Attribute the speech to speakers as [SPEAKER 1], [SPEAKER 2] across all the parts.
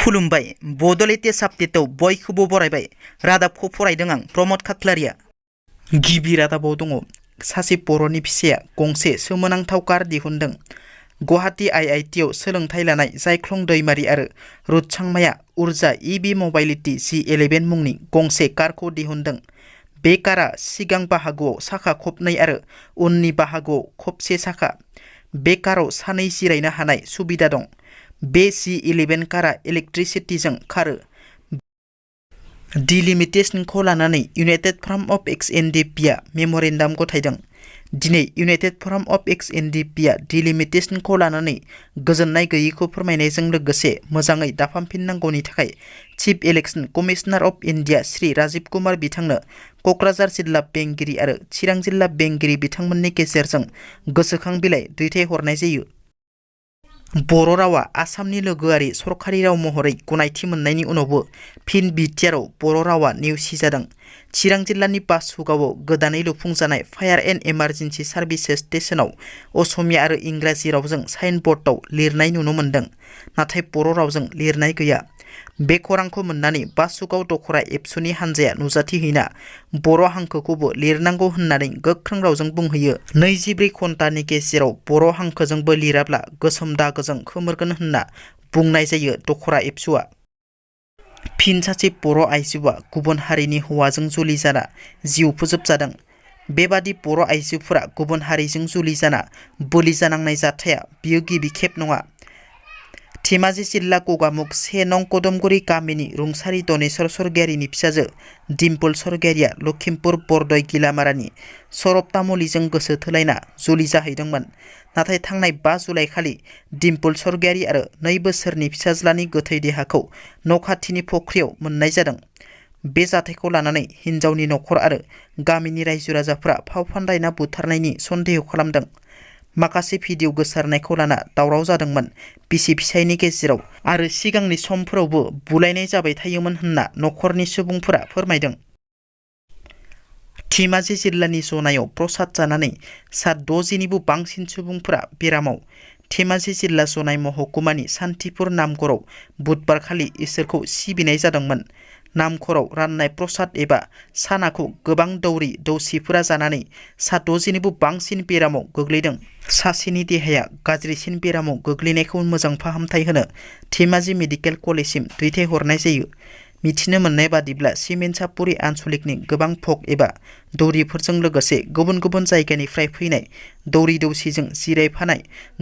[SPEAKER 1] खुलुमबाय बड'लेटेस्ट आपडेटआव बयखौबो बरायबाय। रादाबखौ फरायदों आं प्रमद खाख्लारिया। गिबि रादाबाव दङ सासे बर'नि फिसाया गंसे सोमोनांथाव कार दिहुनदों। गुवाहाटी आइआइटिआव सोलोंथाइ लानाय जायख्लं दैमारि आरो रुथ चांमाया उर्जा इभि मबाइलिटि G11 मुंनि गंसे कारखौ दिहुनदों। बे कारआ सिगां बाहागोआव साखा खबनै आरो उननि बाहागोआव खबसे साखा। बे कारआव सानै जिरायनो हानाय सुबिदा दं। बे G11 कारआ इलेक्ट्रिसिटिजों खारो। डिलिमिटेशनखौ लानानै इउनाइटेड फराम अफ एक्स-एन-डि-पिआ मेम'रेन्डाम गथायदों। दिनै इउनाइटेड फराम अफ एक्स-एन-डि-पिआ डिलिमिटेशनखौ लानानै गोजोननाय गैयैखौ फोरमायनायजों लोगोसे मोजाङै दाफामफिननांगौनि थाखाय chief election commissioner of India Shri Rajiv Kumar बिथांनो क'क्राझार जिल्ला बेंगिरि आरो चिरां जिल्ला बेंगिरि बिथांमोननि गेजेरजों गोसोखां बिलाइ दैथायहरनाय जायो। बर' रावा आसामनि लोगोआरि सरखारि राव महरै गनायथि मोननायनि उनावबो फिन बिटिआरआव बर' रावा नेवसिजादों। चिरां जिल्लानि बासुगावआव गोदानै लुफुंजानाय फायार एन्ड इमार्जेन्सि सार्भिसेस स्टेशनाव असमिया आरो इंराजि रावजों साइनबर्डआव लिरनाय नुनो मोन्दों, नाथाय बर' रावजों लिरनाय गैया। बे खौरांखौ मोननानै बासुगाव दखरा एबसुनि हानजाया नुजाथिहैना बर' हांखोखौबो लिरनांगौ होननानै गोख्रों रावजों बुंहैयो। 24 घन्टानि गेजेराव बर' हांखोजोंबो लिराब्ला गोसोम दागोजों खोमोरगोन होनना बुंनाय जायो दखरा एबसुआ। फिन सासे बर' आइजोआ गुबुन हारिनि हौवाजों जुलि जाना जिउ फोजोबजादों। बेबादि बर' आइजोफोरा गुबुन हारिजों जुलि जाना बोलि जानांनाय जाथाया बियो गिबि खेब नङा। धेमाजि जिल्ला गगामुख 1 नं कदमगुरि गामिनि रुंसारि दनेश्वर सरगियारिनि फिसाजो डिम्पल सरगियारिया लखिमपुर बरदय गिलामारानि सरब तामुलीजों गोसो थोलायना जुलि जाहैदोंमोन। नाथाय थांनाय 5 जुलाइ खालि डिम्पल सरगियारि आरो 2 बोसोरनि फिसाज्लानि गोथै देहाखौ न' खाथिनि फख्रियाव मोननाय जादों। बे जाथायखौ लानानै हिन्जावनि नखर आरो गामिनि रायजो राजाफोरा फाव फान्दायना बुथारनायनि सन्देह खालामदों। माखासे भिडिअ गोसारनायखौ लाना दावराव जादोंमोन बिसि फिसायनि गेजेराव आरो सिगांनि समफोरावबो बुलायनाय जाबाय थायोमोन होनना नखरनि सुबुंफोरा फोरमायदों। धेमाजि जिल्लानि जनायाव प्रसाद जानानै सा 60निबो बांसिन सुबुंफोरा बेरामाव। धेमाजि जिल्ला जनाय महकुमानि सान्थिपुर नामघराव बुधबारखालि इसोरखौ सिबिनाय जादोंमोन। नामघराव राननाय प्रसाद एबा सानाखौ गोबां दौरि दौसिफोरा जानानै सा 60निबो बांसिन बेरामाव गोग्लैदों। सासेनि देहाया गाज्रिसिन बेरामाव गोग्लैनायखौ मोजां फाहामथाय होनो धेमाजि मेडिकेल कलेजसिम दैथायहरनाय जायो। मिथिनो मोननाय बादिब्ला सिमेन्सापुरि आन्सलिकनि गोबां भग एबा दौरिफोरजों लोगोसे गुबुन गुबुन जायगानिफ्राय फैनाय दौरि दौसिजों जिरायफानाय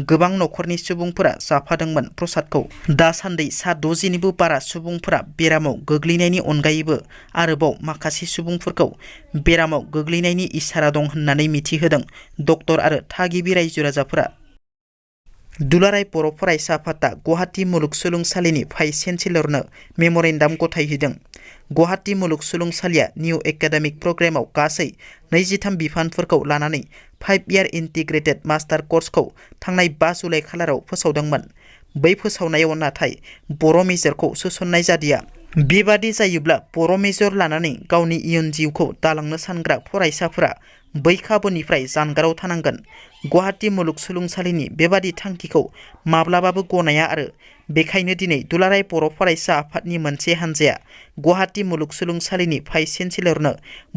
[SPEAKER 1] गोबां नखरनि सुबुंफोरा जाफादोंमोन प्रसादखौ। दासान्दि सा 60निबो बारा सुबुंफोरा बेरामाव गोग्लैनायनि अनगायैबो आरोबाव माखासे सुबुंफोरखौ बेरामाव गोग्लैनायनि इसारा दं होननानै मिथिहोदों डक्टर आरो थागिबि रायजो राजाफोरा। दुलाराय बर' फरायसा आफादा गुवाहाटी मुलुगसोलोंसालिनि भाइस चेन्सेलरनो मेम'रेन्डाम गथायहैदों। गुवाहाटी मुलुगसोलोंसालिया निउ एकाडेमिक प्रग्रामाव गासै 23 बिफानफोरखौ लानानै 5 इयार इन्टिग्रेटेड मास्टार कर्सखौ थांनाय 5 जुलाइ खालाराव फोसावदोंमोन। बै फोसावनायाव नाथाय बर' मेजरखौ सोसननाय जादिया। बेबादि जायोब्ला बर' मेजर लानानै गावनि इयुन जिउखौ दालांनो सानग्रा फरायसाफोरा बै खाबुनिफ्राय जानगाराव थानांगोन। गुवाहाटी मुलुगसोलोंसालिनि बेबादि थांखिखौ माब्लाबाबो गनाया आरो बेखायनो दिनै दुलाराय बर' फरायसा आफादनि मोनसे हानजाया गुवाहाटी मुलुगसोलोंसालिनि भाइस चेन्सेलरनो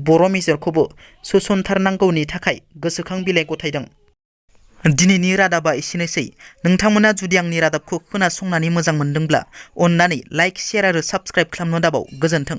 [SPEAKER 1] बर' मेजरखौबो सोसनथारनांगौनि थाखाय गोसोखां बिलाइ गथायदों। दिनैनि रादाबा एसेनोसै। नोंथांमोना जुदि आंनि रादाबखौ खोनासंनानै मोजां मोनदोंब्ला अन्नानै लाइक, शेयार आरो साबस्क्राइब खालामनो दाबाव। गोजोन्थों।